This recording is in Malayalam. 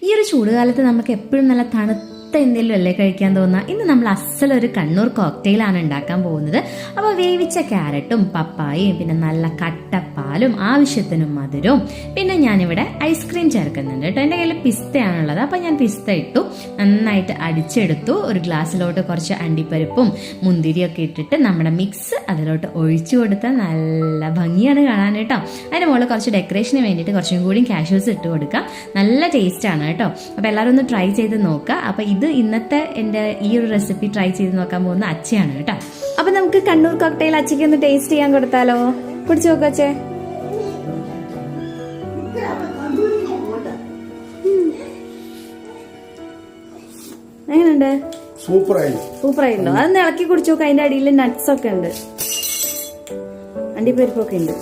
ഈ ഒരു ചൂടുകാലത്ത് നമുക്ക് എപ്പോഴും നല്ല തണുത്ത എന്തെങ്കിലും അല്ലേ കഴിക്കാൻ തോന്നുക. ഇന്ന് നമ്മൾ അസലൊരു കണ്ണൂർ കോക്ടെയിലാണ് ഉണ്ടാക്കാൻ പോകുന്നത്. അപ്പോൾ വേവിച്ച ക്യാരറ്റും പപ്പായയും പിന്നെ നല്ല കട്ടപ്പാലും ആവശ്യത്തിനും മധുരവും പിന്നെ ഞാനിവിടെ ഐസ്ക്രീം ചേർക്കുന്നുണ്ട് കേട്ടോ. എൻ്റെ കയ്യിൽ പിസ്തയാണുള്ളത്. അപ്പോൾ ഞാൻ പിസ്ത ഇട്ടു, നന്നായിട്ട് അടിച്ചെടുത്തു. ഒരു ഗ്ലാസ്സിലോട്ട് കുറച്ച് അണ്ടിപ്പരിപ്പും മുന്തിരിയൊക്കെ ഇട്ടിട്ട് നമ്മുടെ മിക്സ് അതിലോട്ട് ഒഴിച്ചു കൊടുത്താൽ നല്ല ഭംഗിയാണ് കാണാൻ കേട്ടോ. അതിൻ്റെ മുകളിൽ കുറച്ച് ഡെക്കറേഷന് വേണ്ടിയിട്ട് കുറച്ചും കൂടി കാഷ്യൂസ് ഇട്ട് കൊടുക്കാം. നല്ല ടേസ്റ്റാണ് കേട്ടോ. അപ്പോൾ എല്ലാവരും ഒന്ന് ട്രൈ ചെയ്ത് നോക്കുക. അപ്പോൾ ഇത് ഇന്നത്തെ എൻ്റെ ഈ ഒരു റെസിപ്പി ട്രൈ ചെയ്ത് നോക്കാൻ പോകുന്ന അച്ചയാണ് കേട്ടോ. അപ്പൊ നമുക്ക് കണ്ണൂർ കോക്ടെയിൽ അച്ചയ്ക്ക് ഒന്ന് ടേസ്റ്റ് ചെയ്യാൻ കൊടുത്താലോ? കുടിച്ചു നോക്കാം അച്ഛേ. എങ്ങനെയുണ്ട്? സൂപ്പറായിട്ടുണ്ടോ? അതൊന്ന് ഇളക്കി കുടിച്ചു നോക്കാം. അതിന്റെ അടിയിൽ നട്ട്സ് ഒക്കെ ഉണ്ട്, അണ്ടിപ്പരിപ്പൊക്കെ ഉണ്ട്.